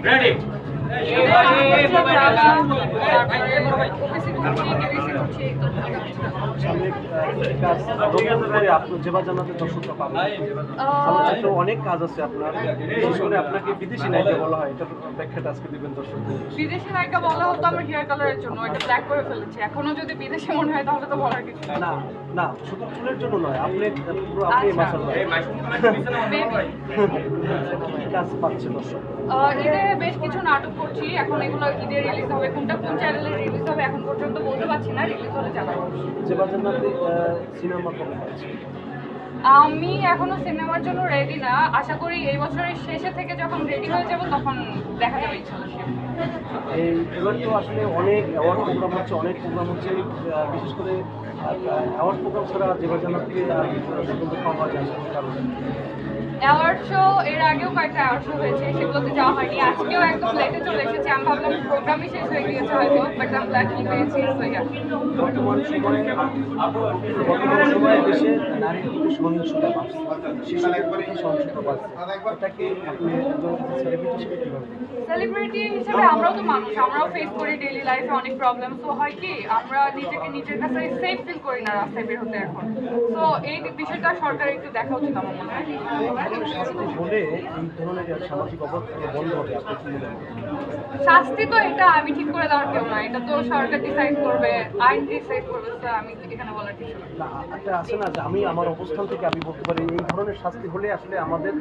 Ready যেবা জানাতে দর্শকরা পাবেন চলচ্চিত্র অনেক কাজ আছে আপনার, বিশেষ করে আপনাকে বিদেশি নায়িকা বলা হয়, এটা ব্যাখ্যাটা আজকে দিবেন দর্শকদের। বিদেশি নায়িকা বলা হতো আমার হেয়ার কালারের জন্য, এটা ব্ল্যাক করে ফেলেছি। এখনো যদি বিদেশি মনে হয় তাহলে তো বলার কিছু নেই। না না, শুধু চুলের জন্য নয়, আপনি পুরো আপনি মাশাআল্লাহ কি কাজ পাচ্ছে দর্শক? ঈদে বেশ কিছু নাটক করছি, এখন এগুলো ঈদে রিলিজ হবে, কোনটা কোন চ্যানেলে রিলিজ হবে এখন পর্যন্ত বলতে পারছি না, রিলিজ হলে জানাবো। যেবা জানাতে সিনেমা কবে হচ্ছে? আমি এখনো সিনেমার জন্য রেডি না, আশা করি এই বছরের শেষে থেকে যখন রেডি হয়ে যাব তখন দেখা যাবে ইনশাআল্লাহ। এই এবার তো আসলে অনেক অ্যাওয়ার্ড প্রোগ্রাম হচ্ছে, অনেক প্রোগ্রাম হচ্ছে, বিশেষ করে অ্যাওয়ার্ড প্রোগ্রাম ছাড়া যেবা জানাতে পাওয়া যায় না কারণ অ্যাওয়ার্ড শো এর আগেও কয়েকটা অ্যাওয়ার্ড শো হয়েছে, সেগুলোতে যাওয়া হয়নি। আজকেও একদম লেটে চলে এসেছি, আমি ভাবলাম প্রোগ্রামই শেষ হয়ে গিয়েছে হয়তো, বাট আমি লাকি পেয়েছি। বর্তমান সময়ে দেশে নারীর প্রতি সহিংসতা বাড়ছে, শিশুদের প্রতি সহিংসতা বাড়ছে, এটাকে আপনি সেলিব্রিটি হিসেবে কীভাবে দেখেন? সেলিব্রিটি হিসেবে আমরাও তো মানুষ, আমরাও ফেস করি ডেইলি লাইফে অনেক প্রবলেম। তো হয় কি, আমরা নিজেকে নিজের কাছে সেফ ফিল করি না রাস্তায় বের হতে এখন। তো এই বিষয়টা সরকারের একটু দেখা উচিত আমার মনে হয়। শাস্তি হলে এই ধরনের সামাজিক অবস্থা বন্ধ হবে, আপনি কি মনে করেন? শাস্তি তো এটা আমি ঠিক করে দেওয়ার কেউ না, এটা তো সরকার ডিসাইড করবে, আইন ডিসাইড করবে। তো আমি এখানে বলার কিছু না। একটা আছে না যে আমি আমার অবস্থান থেকে আমি বলতে পারি এই ধরনের শাস্তি হলে আসলে আমাদের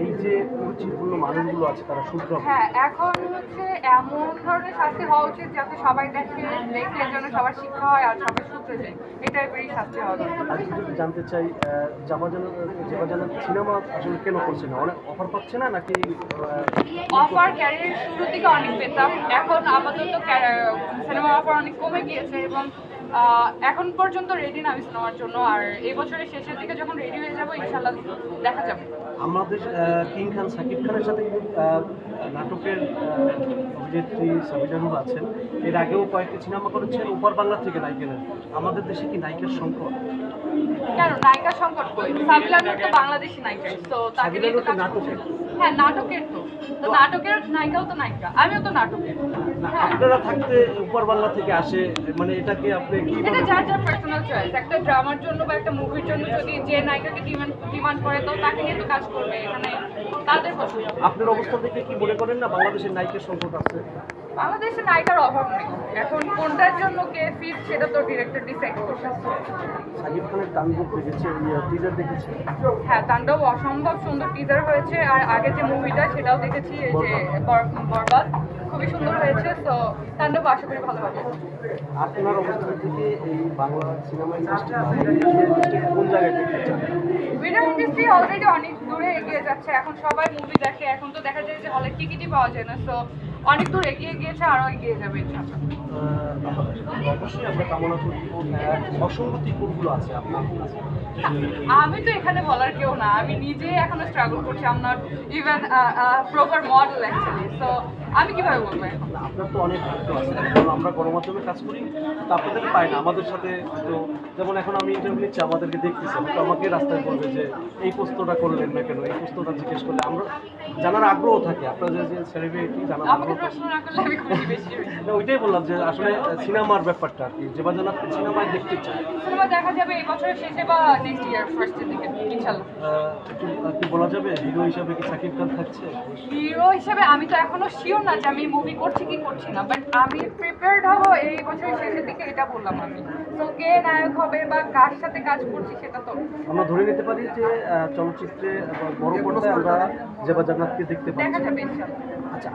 এই যে পরিচিতপূর্ণ মানুষগুলো আছে তারা শুধরে হবে। হ্যাঁ, এখন হচ্ছে এমন ধরনের শাস্তি হওয়া উচিত যাতে সবাই দেখলে যেন সবার শিক্ষা হয় আর সবাই শুধরে যায়, এটাই বেশি শাস্তি হওয়া দরকার। আর যদি জানতে চাই যেবা জানাতে সিনেমা আসলে কেন করছে না, অনেক অফার পাচ্ছে না নাকি? অফার ক্যারিয়ার শুরুর দিকে অনেক পেতাম, এখন আপাতত সিনেমার অফার অনেক কমে গিয়েছে এবং এখন পর্যন্ত রেডি না আমি সিনেমার জন্য। আর এই বছরের শেষের দিকে যখন রেডি হয়ে যাবো ইনশাল্লাহ দেখা যাবে। আমাদের কিং খান সাকিব খানের সাথে কিন্তু নাটকের অভিনেত্রী সাবিনা নূর আছেন, এর আগেও কয়েকটি সিনেমা করেছেন, উপর বাংলা থেকে নায়িকা। আমাদের দেশে কি নায়িকার সংকট? কেন নায়িকা সংকট কই? সাবিনা নূর তো বাংলাদেশি নায়িকা, তো তাকে নিয়ে তো নাটকের। হ্যাঁ, নাটকের তো নাটকের নায়িকাও তো নায়িকা, আমিও তো নাটকের। আপনারা থাকতে উপর বাংলা থেকে আসে, মানে এটাকে আপনি কি এটা যার যার পার্সোনাল চয়েস। একটা ড্রামার জন্য বা একটা মুভির জন্য যদি যে নায়িকাকে ডিমান্ড করে তো তাকে নিয়ে তো কাজ করবে, এখানে তাদের পছন্দ। আপনার অবস্থান থেকে কি মনে করেন না বাংলাদেশের নায়িকার সংকট আছে? বাংলাদেশে নায়িকার অভাব নেই, এখন কোনটার জন্য কে ফিট সেটা তো ডিরেক্টর ডিসাইড করবে। সাকিব খানের তাণ্ডব দেখেছে, টিজার দেখেছে? হ্যাঁ, তাণ্ডব অসম্ভব সুন্দর টিজার হয়েছে, আর আগে যে মুভিটা সেটাও দেখেছি, এই যে বরবাদ, খুবই সুন্দর হয়েছে। তো তাণ্ডব আশা করি ভালো হবে। আপনার অবস্থান থেকে এই বাংলা সিনেমা ইন্ডাস্ট্রি কোন জায়গায় দেখতে চান? ভিডিও ইন্ডাস্ট্রি অলরেডি অনেক দূরে এগিয়ে যাচ্ছে, এখন সবাই মুভি দেখে, এখন তো দেখা যায় যে হলের টিকিটই পাওয়া যায় না। সো অনেক দূর এগিয়ে গিয়েছে, আরও এগিয়ে যাবে ইনশাআল্লাহ। অবশ্যই আমরা কামনা করি অসঙ্গতি কোনগুলো আছে আপনার কাছে? আমি তো এখানে বলার কেউ না, আমি নিজে এখনো স্ট্রাগল করছি। I am not even proper model actually, so আমি কিভাবে বলবো এখন? আপনার তো অনেক দায়িত্ব আছে, কারণ আমরা গণমাধ্যমে কাজ করি, তো আপনাদের পাই না আমাদের সাথে। তো যেমন এখন আমি ইন্টারভিউ নিচ্ছি, আমাদেরকে দেখতেছি, হয়তো আমাকে রাস্তায় বলবে যে এই প্রশ্নটা করলেন না কেন, এই প্রশ্নটা জিজ্ঞেস করলে আমরা জানার আগ্রহ থাকে, আপনাদের যে সেলিব্রিটি জানার আমাকে আগ্রহ প্রশ্ন না করলে আমি খুবই বেশি না, ওইটাই বললাম যে আসলে সিনেমার ব্যাপারটা আর কি, যেবা জানাতে সিনেমায় দেখতে চাই। সিনেমা দেখা যাবে এই বছরের শেষে বা নেক্সট ইয়ার ফার্স্টের দিকে ইনশাআল্লাহ। একটু কি বলা যাবে হিরো হিসাবে কি সাকিব খান থাকছে? হিরো হিসেবে আমি তো এখনো শিওর না যে আমি মুভি করছি কি করছি না, বাট আমি প্রিপেয়ার্ড হব এই বছরের শেষের দিকে, এটা বললাম আমি। তো কে নায়ক হবে বা কার সাথে কাজ করছি সেটা তো আমরা ধরে নিতে পারি যে চলচ্চিত্রে বড় পর্দায় আমরা যেবা জান্নাতকে দেখতে পাচ্ছি। দেখা যাবে ইনশাআল্লাহ। আচ্ছা।